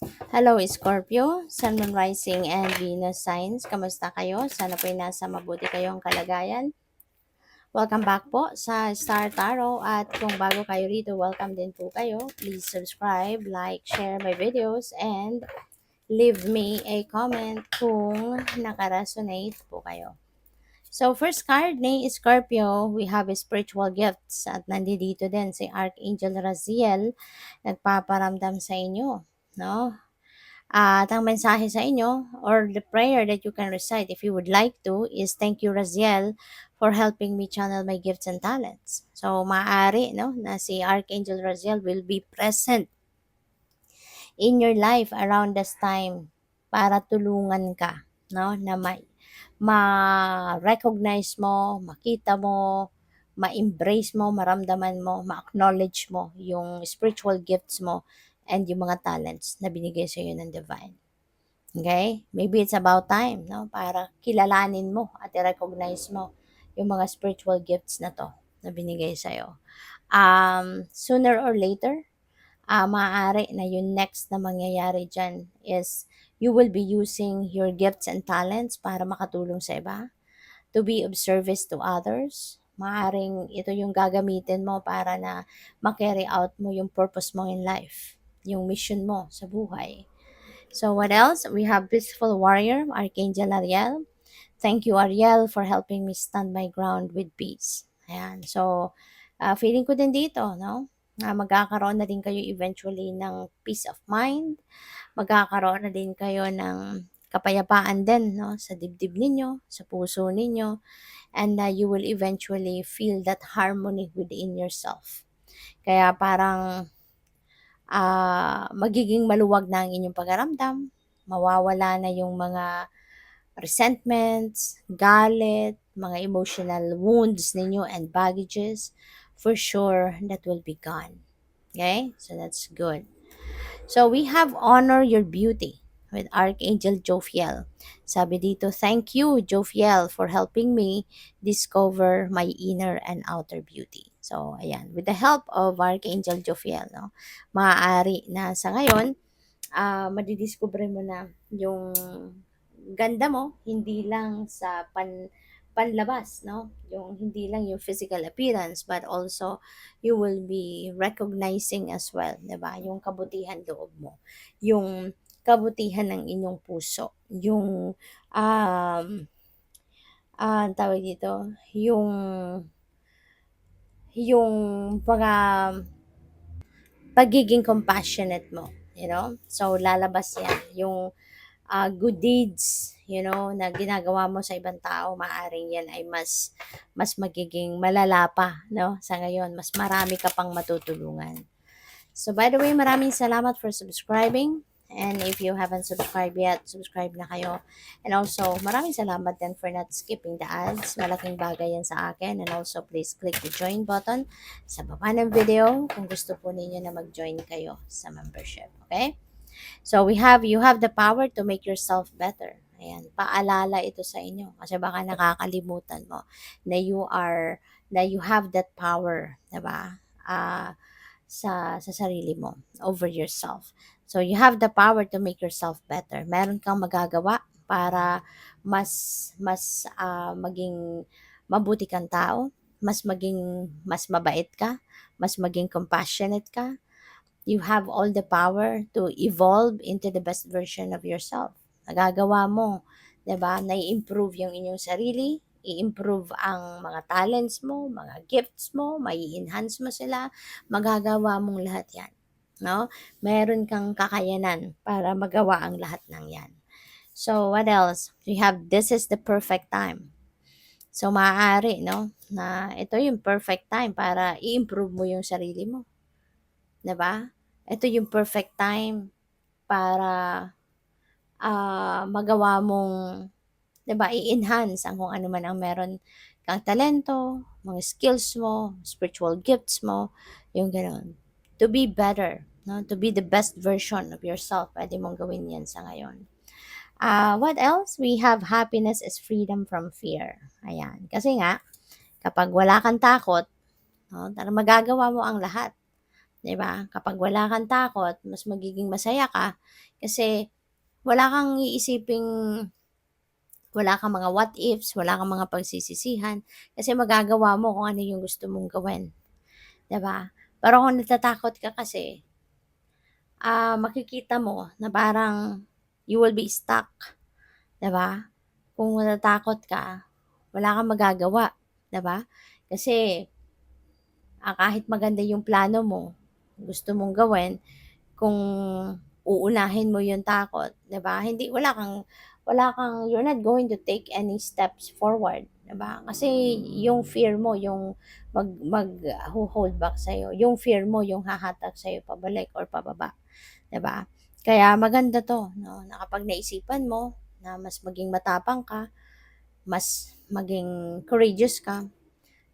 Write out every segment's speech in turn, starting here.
Hello Scorpio, Sun, Moon, Rising, and Venus signs. Kamusta kayo? Sana po'y nasa mabuti kayong kalagayan. Welcome back po sa Star Tarot at kung bago kayo rito, welcome din po kayo. Please subscribe, like, share my videos, and leave me a comment kung nakaresonate po kayo. So, first card ni Scorpio, we have spiritual gifts at nandito din si Archangel Raziel nagpaparamdam sa inyo, no? At ang mensahe sa inyo or the prayer that you can recite if you would like to is thank you Raziel for helping me channel my gifts and talents. So maaari no na si Archangel Raziel will be present in your life around this time para tulungan ka no na ma-recognize mo, makita mo, ma-embrace mo, maramdaman mo, ma-acknowledge mo yung spiritual gifts mo and yung mga talents na binigay sa iyo ng divine. Okay? Maybe it's about time, no? Para kilalanin mo at i-recognize mo yung mga spiritual gifts na to na binigay sa'yo. Sooner or later, maaari na yung next na mangyayari dyan is you will be using your gifts and talents para makatulong sa iba, to be of service to others. Maaring ito yung gagamitin mo para na ma-carry out mo yung purpose mo in life, yung mission mo sa buhay. So what else? We have Peaceful Warrior, Archangel Ariel. Thank you, Ariel, for helping me stand my ground with peace. Ayan. So, feeling ko din dito, no? Magkakaroon na din kayo eventually ng peace of mind. Magkakaroon na din kayo ng kapayapaan din, no? Sa dibdib ninyo, sa puso ninyo. And you will eventually feel that harmony within yourself. Kaya parang magiging maluwag na ang inyong pagaramdam, mawawala na yung mga resentments, galit, mga emotional wounds ninyo and baggages. For sure, that will be gone. Okay? So that's good. So we have honor your beauty with Archangel Jophiel. Sabi dito, thank you, Jophiel, for helping me discover my inner and outer beauty. So, ayan, with the help of Archangel Jophiel, no, maaari na sa ngayon, madidiscover mo na yung ganda mo, hindi lang sa panlabas, no? Yung hindi lang yung physical appearance, but also you will be recognizing as well, 'di ba? Yung kabutihan loob mo, yung kabutihan ng inyong puso, yung tawag dito, yung mga pagiging compassionate mo, you know? So lalabas 'yan, yung good deeds, na ginagawa mo sa ibang tao, maaaring yan ay mas magiging malala pa, no? Sa ngayon, mas marami ka pang matutulungan. So, by the way, maraming salamat for subscribing. And if you haven't subscribed yet, subscribe na kayo. And also, maraming salamat din for not skipping the ads. Malaking bagay yan sa akin. And also, please click the join button sa baba ng video kung gusto po ninyo na mag-join kayo sa membership. Okay? So you have the power to make yourself better. Ayan, paalala ito sa inyo kasi baka nakakalimutan mo na you have that power, 'di ba? Sa sarili mo over yourself. So you have the power to make yourself better. Meron kang magagawa para maging mabuti kang tao, mas mabait ka, mas maging compassionate ka. You have all the power to evolve into the best version of yourself. Nagagawa mo, 'di ba? Na-improve yung inyong sarili, i-improve ang mga talents mo, mga gifts mo, mai-enhance mo sila, magagawa mong lahat 'yan, no? Meron kang kakayanan para magawa ang lahat ng 'yan. So, what else? We have this is the perfect time. So, maaari, no, na ito yung perfect time para i-improve mo yung sarili mo. 'Di ba? Ito yung perfect time para magawa mong, 'di ba, i-enhance ang kung ano man ang meron kang talento, mga skills mo, spiritual gifts mo, yung gano'n. To be better, no? To be the best version of yourself. Pwede mong gawin 'yan sa ngayon. What else? We have happiness is freedom from fear. Ayan. Kasi nga, kapag wala kang takot, no, magagawa mo ang lahat. 'di ba? Kapag wala kang takot, mas magiging masaya ka kasi wala kang iisiping wala kang mga what ifs, wala kang mga pagsisisihan kasi magagawa mo kung ano yung gusto mong gawin, 'di ba? Pero kung natatakot ka kasi, makikita mo na parang you will be stuck, 'di ba? Kung natatakot ka, wala kang magagawa, 'di ba? Kasi, kahit maganda yung plano mo, gusto mong gawin, kung uunahin mo yung takot, 'di ba? Wala kang you're not going to take any steps forward, 'di ba? Kasi yung fear mo yung hold back sa yung fear mo yung hahatak sa pabalik or pababa, 'di ba? Kaya maganda 'to 'no, na kapag naisipan mo na mas maging matapang ka, mas maging courageous ka,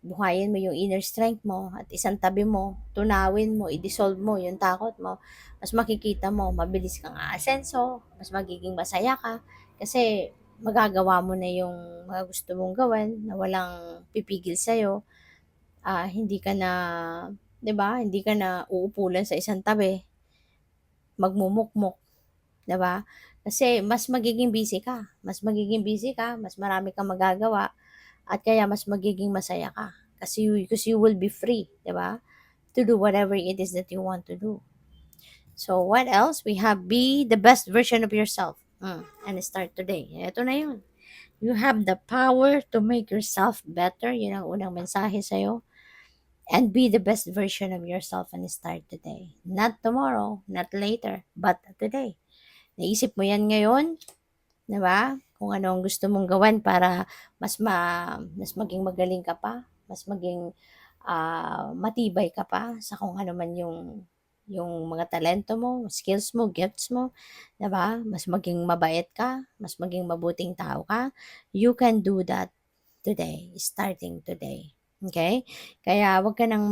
buhayin mo yung inner strength mo at isantabi mo, tunawin mo, i-dissolve mo yung takot mo, mas makikita mo mabilis kang aasenso, mas magiging masaya ka kasi magagawa mo na yung mga gusto mong gawin na walang pipigil sa'yo. Hindi ka na, 'di ba, hindi ka na uupo lang sa isang tabi, magmumukmok, 'di ba? Kasi mas magiging busy ka, mas marami kang magagawa at kaya mas magiging masaya ka kasi you will be free, 'di ba? To do whatever it is that you want to do. So what else? We have be the best version of yourself. And start today. Ito na 'yun. You have the power to make yourself better. Yun ang unang mensahe sa'yo. And be the best version of yourself and start today. Not tomorrow, not later, but today. Naisip mo yan ngayon, 'di ba? Kung ano ang gusto mong gawin para mas maging magaling ka pa, mas maging, matibay ka pa sa kung ano man yung mga talento mo, skills mo, gifts mo, 'di ba? Mas maging mabait ka, mas maging mabuting tao ka. You can do that today, starting today, okay? Kaya 'wag ka nang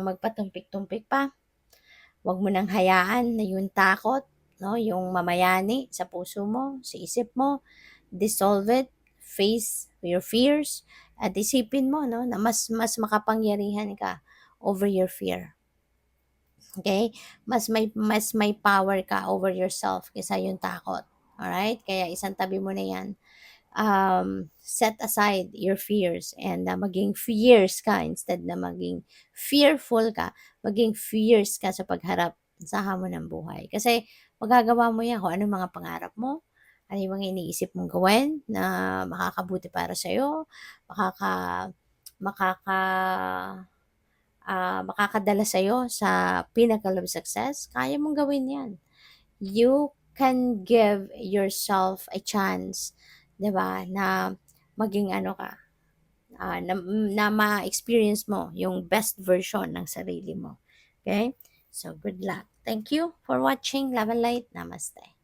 magpatumpik-tumpik pa. 'Wag mo nang hayaan na yung takot, 'no, yung mamayani sa puso mo, sa isip mo, dissolve it, face your fears, at isipin mo 'no, na mas makapangyarihan ka over your fear, okay? Mas may power ka over yourself kaysa yung takot, alright? Kaya isantabi mo na 'yan. Set aside your fears and maging fierce ka instead na maging fearful ka, maging fierce ka sa pagharap sa hamon ng buhay. Kasi magagawa mo yan kung ano mga pangarap mo, ano yung mga iniisip mong gawin na makakabuti para sa'yo, makaka, makaka, makakadala sa'yo sa pinnacle of success, kaya mong gawin yan. You can give yourself a chance, 'di ba, na maging ano ka, na ma-experience mo yung best version ng sarili mo. Okay? So, good luck. Thank you for watching Love and Light. Namaste.